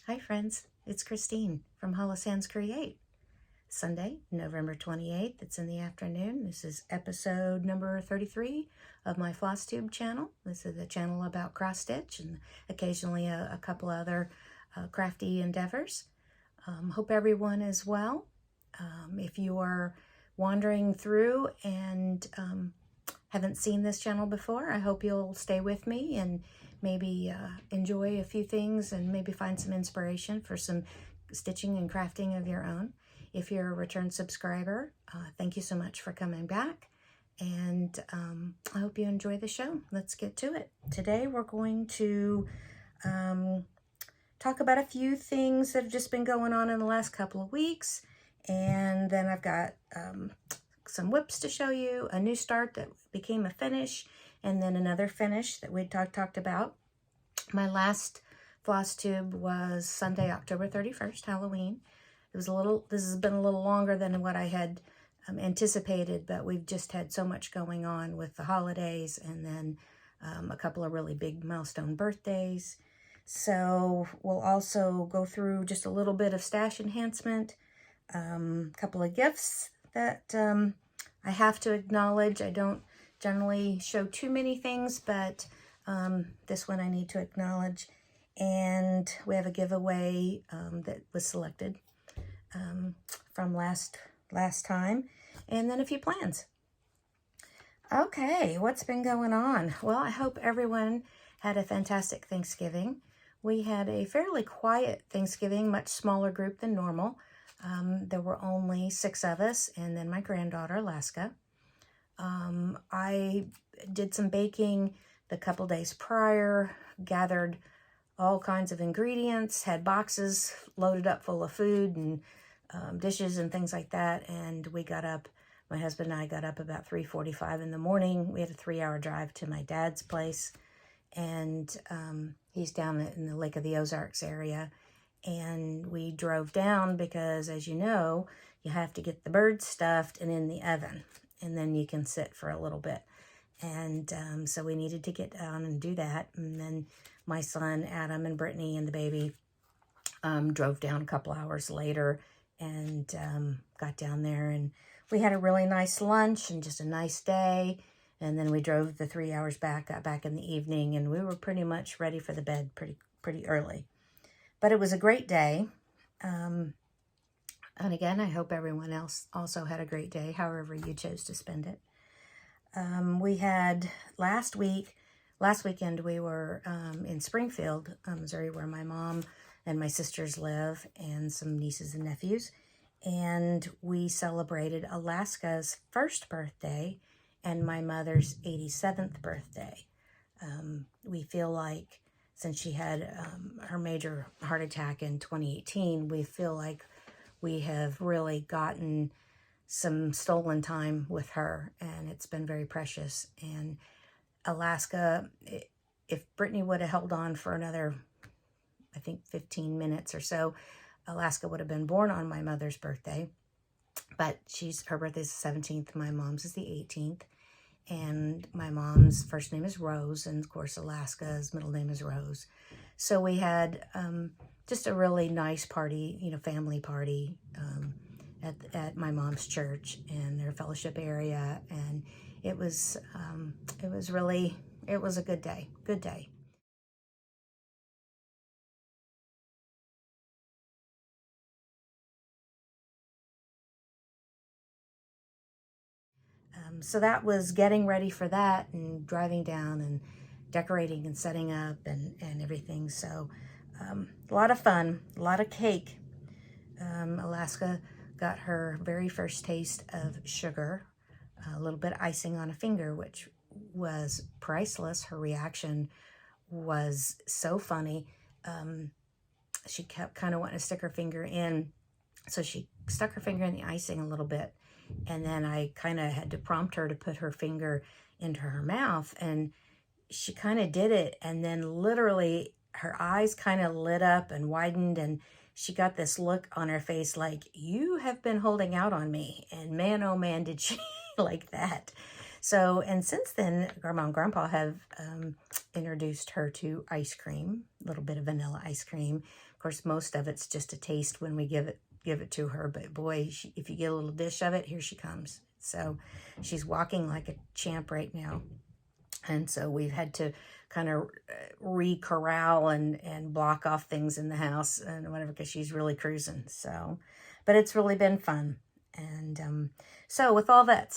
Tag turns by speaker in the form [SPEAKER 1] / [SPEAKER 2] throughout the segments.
[SPEAKER 1] Hi friends, it's Christine from Hollishandscreate. Sunday, November 28th, it's in the afternoon. This is episode number 33 of my Flosstube channel. This is a channel about cross stitch and occasionally a couple other crafty endeavors. Hope everyone is well. If you are wandering through and haven't seen this channel before, I hope you'll stay with me and maybe enjoy a few things and maybe find some inspiration for some stitching and crafting of your own. If you're a return subscriber, thank you so much for coming back, and I hope you enjoy the show. Let's get to it. Today we're going to talk about a few things that have just been going on in the last couple of weeks, and then I've got some whips to show you, a new start that became a finish, and then another finish that we talked about. My last Flosstube was Sunday, October 31st, Halloween. This has been a little longer than what I had anticipated, but we've just had so much going on with the holidays and then a couple of really big milestone birthdays. So we'll also go through just a little bit of stash enhancement, a couple of gifts that I have to acknowledge. I don't generally show too many things, but this one I need to acknowledge. And we have a giveaway that was selected from last time, and then a few plans. Okay, what's been going on? Well, I hope everyone had a fantastic Thanksgiving. We had a fairly quiet Thanksgiving, much smaller group than normal. There were only 6 of us, and then my granddaughter, Alaska. I did some baking the couple days prior, gathered all kinds of ingredients, had boxes loaded up full of food and dishes and things like that, and we got up, my husband and I got up about 3:45 in the morning. We had a 3-hour drive to my dad's place, and he's down in the Lake of the Ozarks area. And we drove down because, as you know, you have to get the birds stuffed and in the oven, and then you can sit for a little bit. And so we needed to get down and do that. And then my son, Adam, and Brittany and the baby drove down a couple hours later and got down there. And we had a really nice lunch and just a nice day. And then we drove the 3 hours back, got back in the evening, and we were pretty much ready for the bed pretty early. But it was a great day. And again, I hope everyone else also had a great day, however you chose to spend it. We had last weekend, we were in Springfield, Missouri, where my mom and my sisters live, and some nieces and nephews. And we celebrated Alaska's 1st birthday and my mother's 87th birthday. We feel like, since she had her major heart attack in 2018, we feel like we have really gotten some stolen time with her, and it's been very precious. And Alaska, if Brittany would have held on for another, I think, 15 minutes or so, Alaska would have been born on my mother's birthday. But her birthday's the 17th, my mom's is the 18th. And my mom's first name is Rose, and of course Alaska's middle name is Rose. So we had just a really nice party, family party at my mom's church in their fellowship area, and it was a good day. So that was getting ready for that and driving down and decorating and setting up and everything. So a lot of fun, a lot of cake. Alaska got her very first taste of sugar, a little bit of icing on a finger, which was priceless. Her reaction was so funny. She kept kind of wanting to stick her finger in, so she stuck her finger in the icing a little bit. And then I kind of had to prompt her to put her finger into her mouth, and she kind of did it. And then literally her eyes kind of lit up and widened, and she got this look on her face like, you have been holding out on me. And man, oh man, did she like that. So, and since then, Grandma and Grandpa have introduced her to ice cream, a little bit of vanilla ice cream. Of course, most of it's just a taste when we give it to her. But boy, if you get a little dish of it, here she comes. So she's walking like a champ right now. And so we've had to kind of re-corral and block off things in the house and whatever, because she's really cruising. So, but it's really been fun. And so with all that,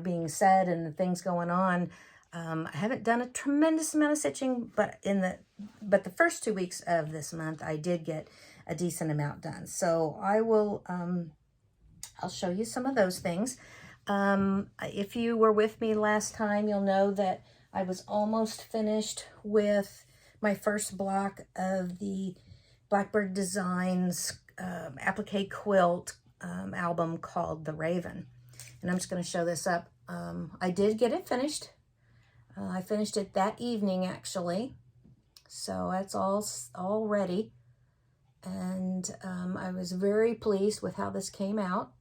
[SPEAKER 1] being said and the things going on, I haven't done a tremendous amount of stitching, but the first 2 weeks of this month, I did get a decent amount done. So I will, I'll show you some of those things. If you were with me last time, you'll know that I was almost finished with my first block of the Blackbird Designs applique quilt album called The Raven. And I'm just going to show this up. I did get it finished. I finished it that evening, actually. So it's all ready. And I was very pleased with how this came out.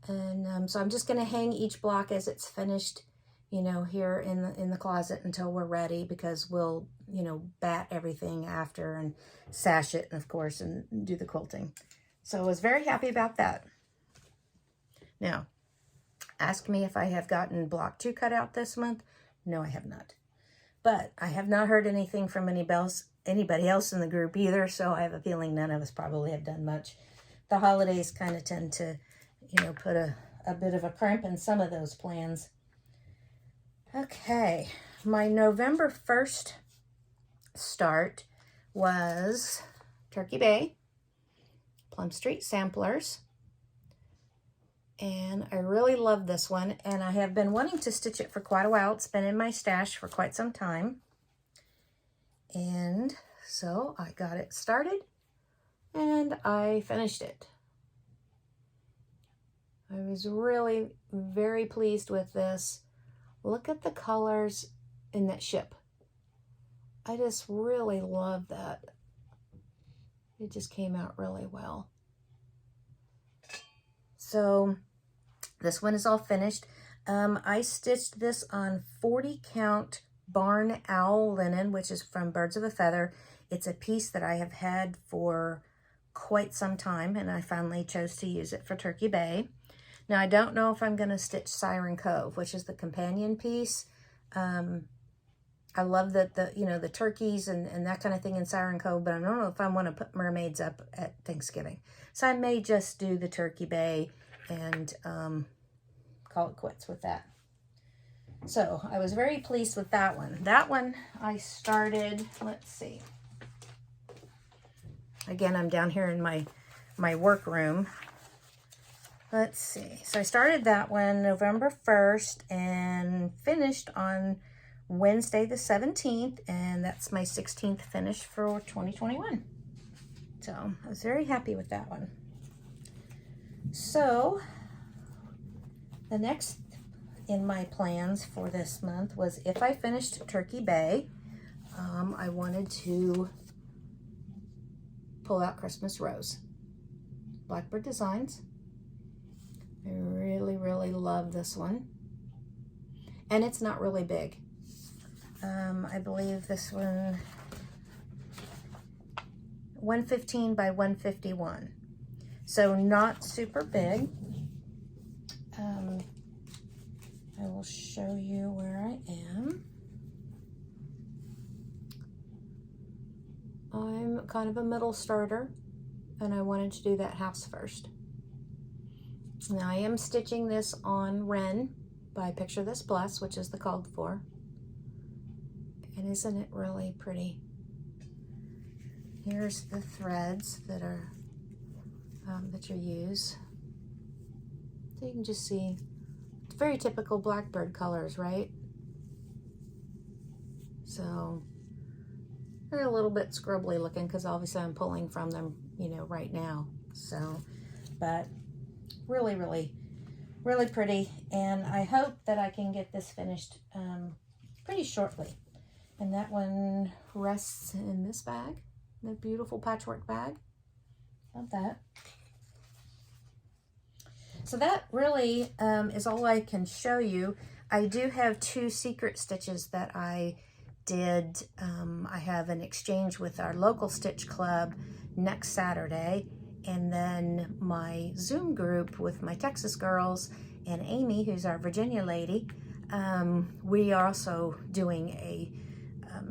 [SPEAKER 1] And so I'm just going to hang each block as it's finished, here in the closet until we're ready, because we'll, bat everything after and sash it, and of course, and do the quilting. So I was very happy about that. Now, ask me if I have gotten block 2 cut out this month. No, I have not. But I have not heard anything from anybody else in the group either, so I have a feeling none of us probably have done much. The holidays kind of tend to put a bit of a crimp in some of those plans. Okay, my November 1st start was Turkey Bay, Plum Street Samplers, and I really love this one, and I have been wanting to stitch it for quite a while. It's been in my stash for quite some time, and so I got it started, and I finished it. I was really very pleased with this. Look at the colors in that ship. I just really love that. It just came out really well. So this one is all finished. I stitched this on 40 count barn owl linen, which is from Birds of a Feather. It's a piece that I have had for quite some time, and I finally chose to use it for Turkey Bay. Now, I don't know if I'm going to stitch Siren Cove, which is the companion piece. I love that the turkeys and that kind of thing in Siren Cove, but I don't know if I want to put mermaids up at Thanksgiving. So I may just do the Turkey Bay and call it quits with that. So I was very pleased with that one. That one I started, let's see. Again, I'm down here in my workroom. Let's see. So I started that one November 1st and finished on Wednesday the 17th, and that's my 16th finish for 2021. So I was very happy with that one. So the next in my plans for this month was, if I finished Turkey Bay, I wanted to pull out Christmas Rose. Blackbird Designs. I really, really love this one. And it's not really big. I believe this one, 115 by 151. So not super big. I will show you where I am. I'm kind of a middle starter, and I wanted to do that house first. Now I am stitching this on Wren by Picture This Bless, which is the called for. And isn't it really pretty? Here's the threads that are that you use. So you can just see, it's very typical Blackbird colors, right? So they're a little bit scrubbly looking because obviously I'm pulling from them, right now. So, but really, really, really pretty. And I hope that I can get this finished pretty shortly. And that one rests in this bag, the beautiful patchwork bag. Love that. So that really is all I can show you. I do have 2 secret stitches that I did. I have an exchange with our local Stitch Club next Saturday, and then my Zoom group with my Texas girls and Amy, who's our Virginia lady. We are also doing a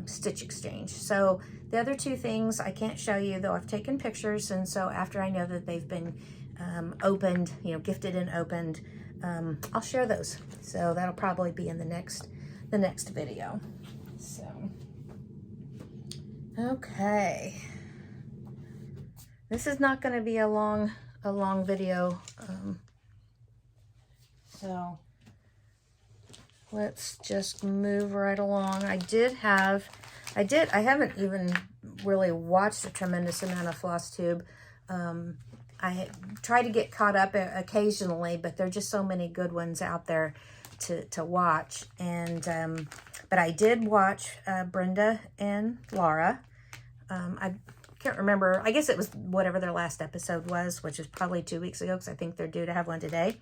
[SPEAKER 1] stitch exchange. So the other 2 things I can't show you, though I've taken pictures, and so after I know that they've been opened, you know, gifted and opened, I'll share those. So that'll probably be in the next video. So okay, this is not going to be a long video, so let's just move right along. I haven't even really watched a tremendous amount of Flosstube. I try to get caught up occasionally, but there are just so many good ones out there to watch. And but I did watch Brenda and Laura. I can't remember. I guess it was whatever their last episode was, which is probably 2 weeks ago, because I think they're due to have one today.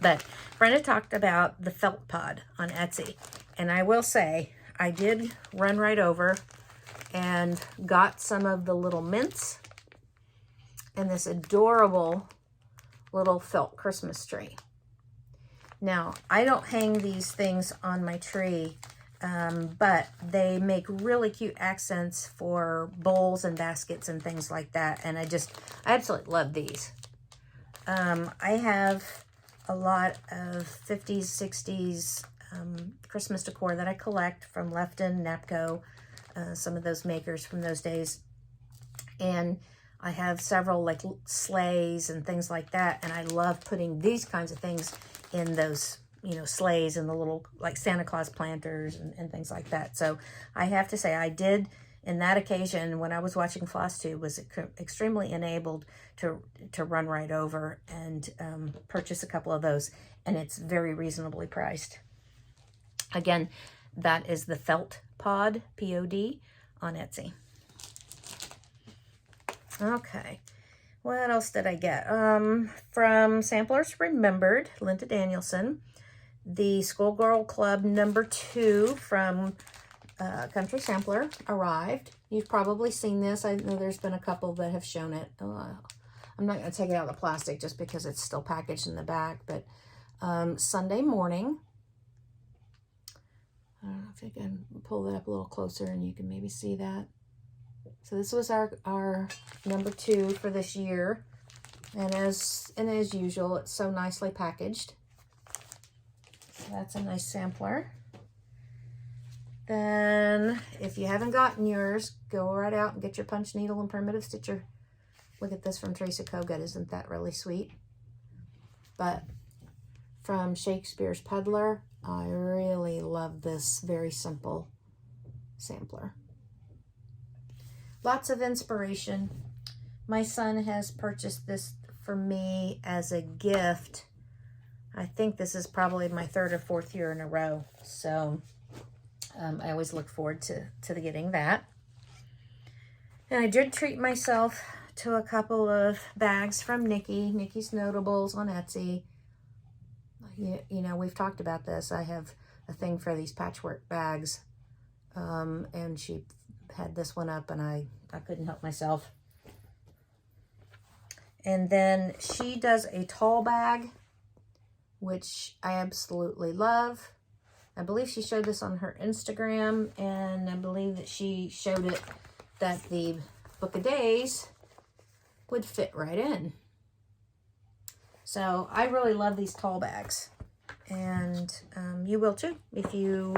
[SPEAKER 1] But Brenda talked about the felt pod on Etsy. And I will say, I did run right over and got some of the little mints and this adorable little felt Christmas tree. Now, I don't hang these things on my tree, but they make really cute accents for bowls and baskets and things like that. And I absolutely love these. I have a lot of 50s, 60s Christmas decor that I collect from Lefton, Napco, some of those makers from those days. And I have several like sleighs and things like that. And I love putting these kinds of things in those, you know, sleighs and the little like Santa Claus planters and things like that. So I have to say I did, in that occasion when I was watching Flosstube, was extremely enabled to run right over and purchase a couple of those. And it's very reasonably priced. Again, that is the Felt Pod, P-O-D, on Etsy. Okay, what else did I get? From Samplers Remembered, Linda Danielson, the Schoolgirl Club #2 from Country Sampler arrived. You've probably seen this. I know there's been a couple that have shown it. I'm not going to take it out of the plastic just because it's still packaged in the back, but Sunday morning. I don't know if I can pull that up a little closer and you can maybe see that. So this was our #2 for this year. And as usual, it's so nicely packaged. So that's a nice sampler. Then, if you haven't gotten yours, go right out and get your punch needle and primitive stitcher. Look at this from Teresa Kogut. Isn't that really sweet? But from Shakespeare's Peddler, I really love this very simple sampler. Lots of inspiration. My son has purchased this for me as a gift. I think this is probably my 3rd or 4th year in a row. So I always look forward to getting that. And I did treat myself to a couple of bags from Nikkisnotables on Etsy. You know, we've talked about this. I have a thing for these patchwork bags. And she had this one up and I couldn't help myself. And then she does a tall bag, which I absolutely love. I believe she showed this on her Instagram, and I believe that she showed it that the Book of Days would fit right in. So I really love these tall bags, and you will too if you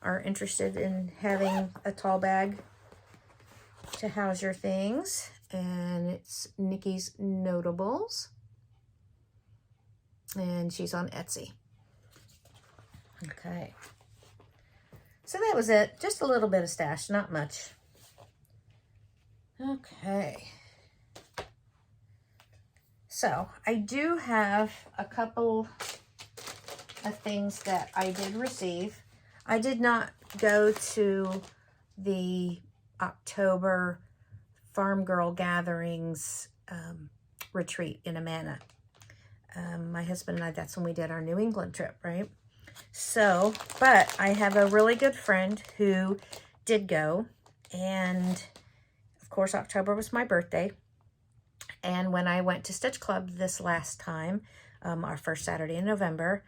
[SPEAKER 1] are interested in having a tall bag to house your things. And it's Nikkisnotables, and she's on Etsy. Okay, so that was it. Just a little bit of stash, not much. Okay, so I do have a couple of things that I did receive. I did not go to the October Farm Girl Gatherings retreat in Amana. My husband and I, that's when we did our New England trip, right? So, but I have a really good friend who did go, and of course October was my birthday. And when I went to Stitch Club this last time, our first Saturday in November,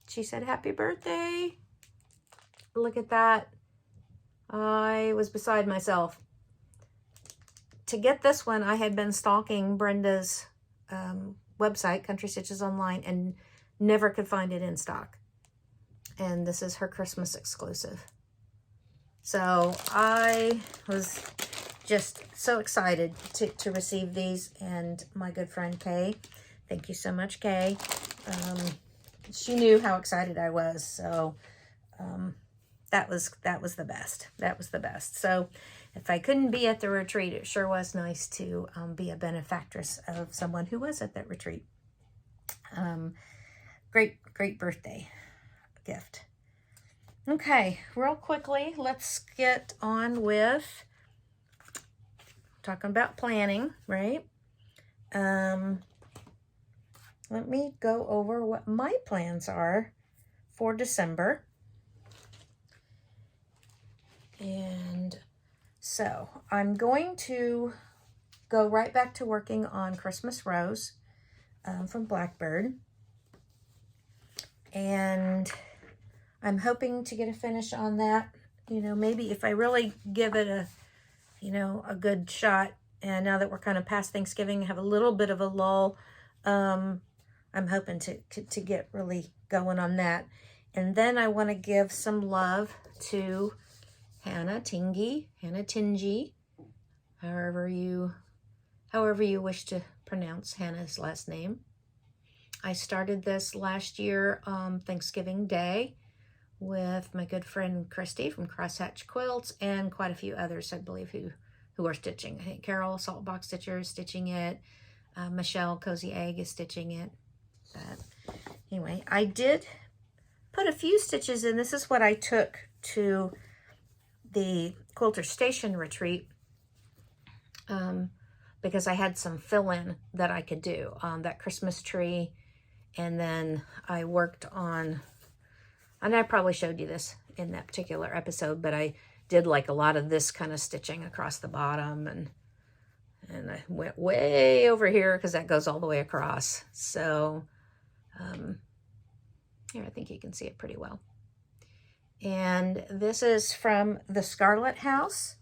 [SPEAKER 1] she said, "Happy birthday." Look at that. I was beside myself. To get this one, I had been stalking Brenda's website, Country Stitches Online, and never could find it in stock. And this is her Christmas exclusive. So I was just so excited to receive these, and my good friend Kay, thank you so much, Kay. She knew how excited I was, so that was the best. That was the best. So if I couldn't be at the retreat, it sure was nice to be a benefactress of someone who was at that retreat. Great birthday gift. Okay, real quickly, let's get on with talking about planning, right? Let me go over what my plans are for December. And so I'm going to go right back to working on Christmas Rose from Blackbird. And I'm hoping to get a finish on that. You know, maybe if I really give it a good shot, and now that we're kind of past Thanksgiving, have a little bit of a lull, I'm hoping to get really going on that. And then I want to give some love to Tingey, however you wish to pronounce Hannah's last name. I started this last year on Thanksgiving Day with my good friend Christy from Crosshatch Quilts, and quite a few others, I believe, who are stitching. I think Carol, Saltbox Stitcher, is stitching it. Michelle, Cozy Egg, is stitching it. But anyway, I did put a few stitches in. This is what I took to the Quilter Station retreat, because I had some fill-in that I could do on that Christmas tree. And then I worked on, and I probably showed you this in that particular episode, but I did like a lot of this kind of stitching across the bottom, and I went way over here because that goes all the way across. So here, I think you can see it pretty well. And this is from the Scarlett house,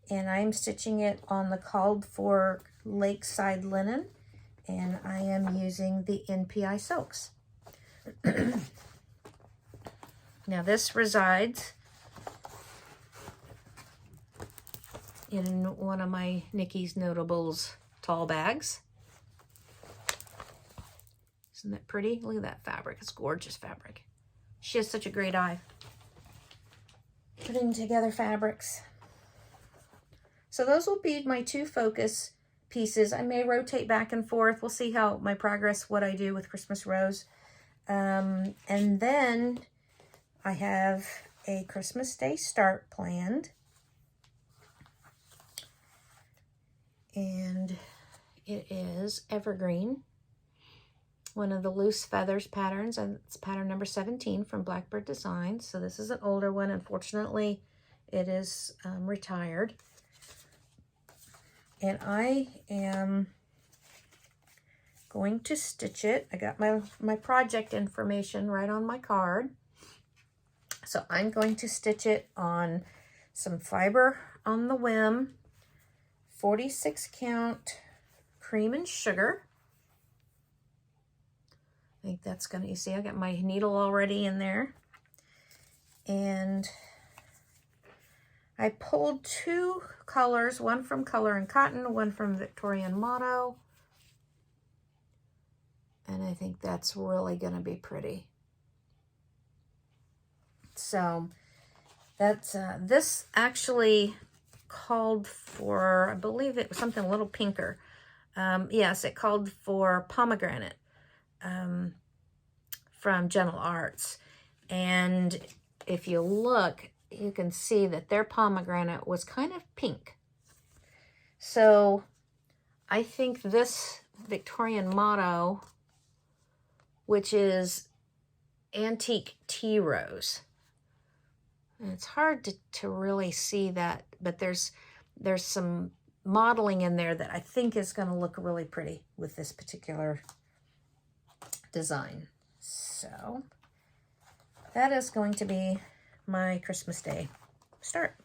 [SPEAKER 1] and I'm stitching it on the called for Lakeside linen, and I am using the NPI silks. Now this resides in one of my Nikkisnotables tall bags. Isn't that pretty? Look at that fabric. It's gorgeous fabric. She has such a great eye putting together fabrics. So those will be my two focus pieces. I may rotate back and forth. We'll see how my progress, what I do with Christmas Rose. And then I have a Christmas Day start planned. And it is Evergreen, one of the loose feathers patterns, and it's pattern number 17 from Blackbird Designs. So this is an older one. Unfortunately, it is retired. And I am going to stitch it. I got my project information right on my card. So I'm going to stitch it on some fiber on the whim, 46 count cream and sugar. I think that's gonna, you see I got my needle already in there. And I pulled two colors, one from Color and Cotton, one from Victorian Motto. And I think that's really gonna be pretty. So that's, this actually called for, I believe it was something a little pinker. Yes, it called for pomegranate from Gentle Arts. And if you look, you can see that their pomegranate was kind of pink. So I think this Victorian motto, which is Antique Tea Rose. And it's hard to really see that, but there's some modeling in there that I think is going to look really pretty with this particular design. So that is going to be my Christmas Day start.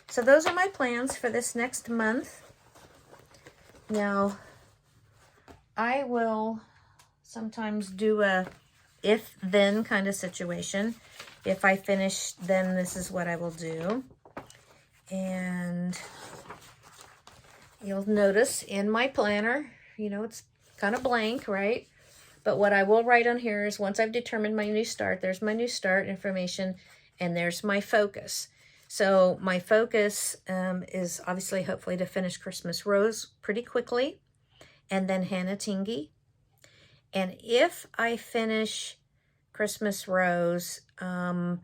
[SPEAKER 1] So those are my plans for this next month. Now, I will sometimes do a if-then kind of situation. If I finish, then this is what I will do. And you'll notice in my planner, you know, it's kind of blank, right? But what I will write on here is once I've determined my new start, there's my new start information, and there's my focus. So my focus is obviously hopefully to finish Christmas Rose pretty quickly, and then Hannah Tingey. And if I finish Christmas Rose, and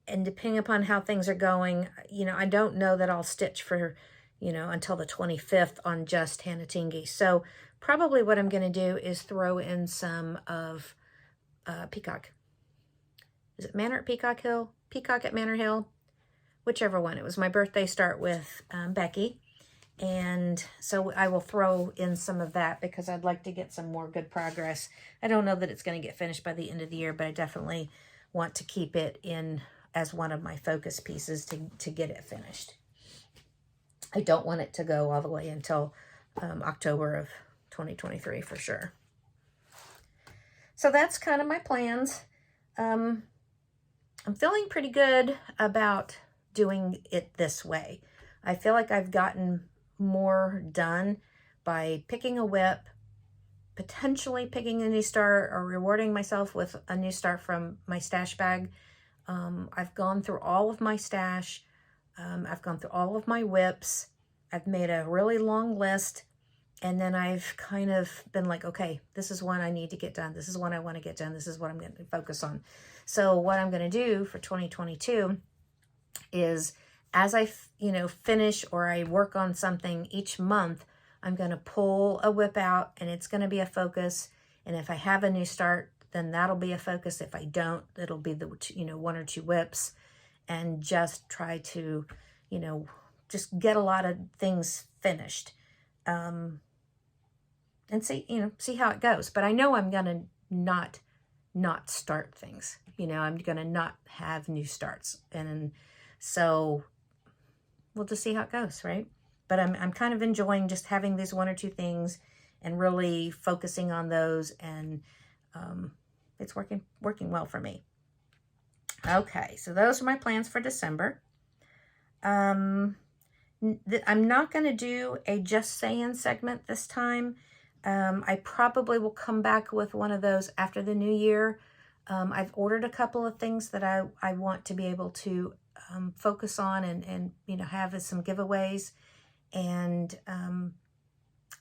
[SPEAKER 1] depending upon how things are going, you know, I don't know that I'll stitch for, you know, until the 25th on just Hannah Tingey. So probably what I'm going to do is throw in some of Peacock. Is it Manor at Peacock Hill? Peacock at Manor Hill? Whichever one. It was my birthday start with Becky. And so I will throw in some of that because I'd like to get some more good progress. I don't know that it's going to get finished by the end of the year, but I definitely want to keep it in as one of my focus pieces to get it finished. I don't want it to go all the way until October of 2023 for sure. So that's kind of my plans. I'm feeling pretty good about doing it this way. I feel like I've gotten more done by picking a whip, potentially picking a new start, or rewarding myself with a new start from my stash bag. I've gone through all of my stash. I've gone through all of my whips. I've made a really long list, and then I've kind of been like, okay, this is one I need to get done. This is one I want to get done. This is what I'm going to focus on. So what I'm going to do for 2022 is as I, you know, finish or I work on something each month, I'm going to pull a whip out and it's going to be a focus. And if I have a new start, then that'll be a focus. If I don't, it'll be the, you know, one or two whips, and just try to, you know, just get a lot of things finished. And see, you know, see how it goes. But I know I'm going to not start things. You know, I'm going to not have new starts. And so we'll just see how it goes, right? But I'm kind of enjoying just having these one or two things and really focusing on those, and it's working well for me. Okay, so those are my plans for December. I'm not going to do a Just Saying segment this time. I probably will come back with one of those after the new year. I've ordered a couple of things that I want to be able to focus on and you know, have as some giveaways. And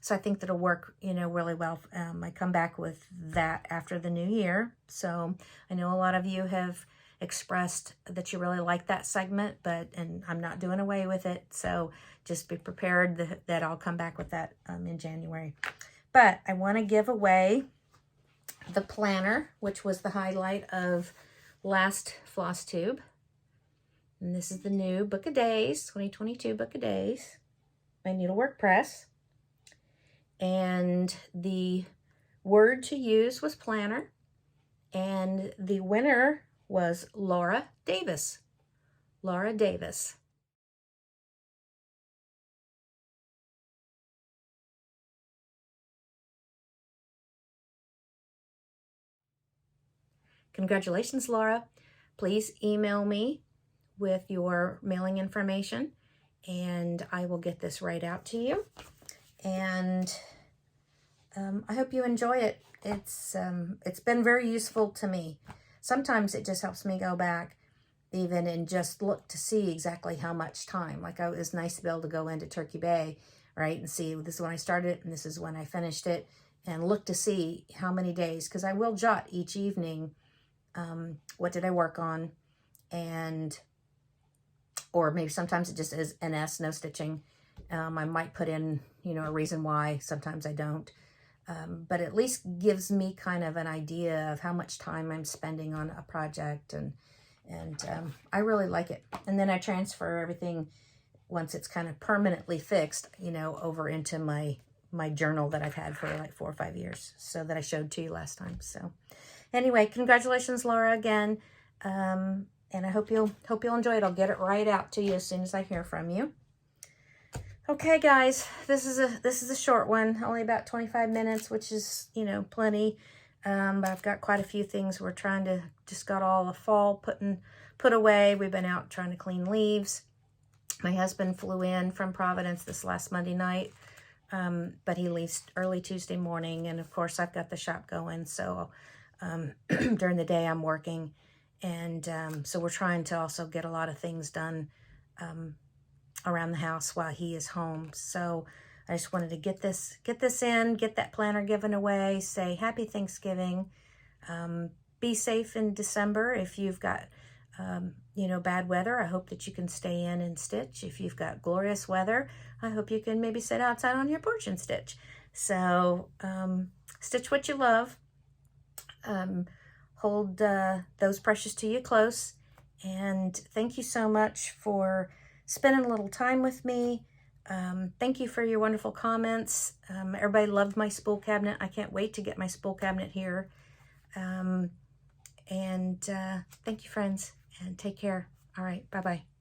[SPEAKER 1] so I think that'll work, you know, really well. I come back with that after the new year. So I know a lot of you have expressed that you really like that segment, and I'm not doing away with it. So just be prepared that I'll come back with that in January. But I want to give away the planner, which was the highlight of last Flosstube. And this is the new Book of Days, 2022 Book of Days, my Needlework Press. And the word to use was planner. And the winner was Laura Davis. Laura Davis. Congratulations, Laura. Please email me with your mailing information, and I will get this right out to you. And I hope you enjoy it. It's been very useful to me. Sometimes it just helps me go back even and just look to see exactly how much time. Like, it was nice to be able to go into Turkey Bay, right, and see this is when I started and this is when I finished it, and look to see how many days, because I will jot each evening what did I work on, and or maybe sometimes it just is NS, no stitching, I might put in, you know, a reason why. Sometimes I don't. But at least gives me kind of an idea of how much time I'm spending on a project, and I really like it. And then I transfer everything once it's kind of permanently fixed, you know, over into my journal that I've had for like 4 or 5 years, so that I showed to you last time. So anyway, congratulations, Laura, again. And I hope you'll enjoy it. I'll get it right out to you as soon as I hear from you. Okay, guys, this is a short one, only about 25 minutes, which is, you know, plenty. But I've got quite a few things. We're trying to, just got all the fall put away. We've been out trying to clean leaves. My husband flew in from Providence this last Monday night, but he leaves early Tuesday morning. And of course, I've got the shop going, so during the day I'm working. And so we're trying to also get a lot of things done around the house while he is home. So I just wanted to get this in, get that planner given away, say happy Thanksgiving. Be safe in December. If you've got, you know, bad weather, I hope that you can stay in and stitch. If you've got glorious weather, I hope you can maybe sit outside on your porch and stitch. So stitch what you love. Hold those precious to you close. And thank you so much for spending a little time with me. Thank you for your wonderful comments. Everybody loved my spool cabinet. I can't wait to get my spool cabinet here. And thank you, friends, and take care. All right, bye-bye.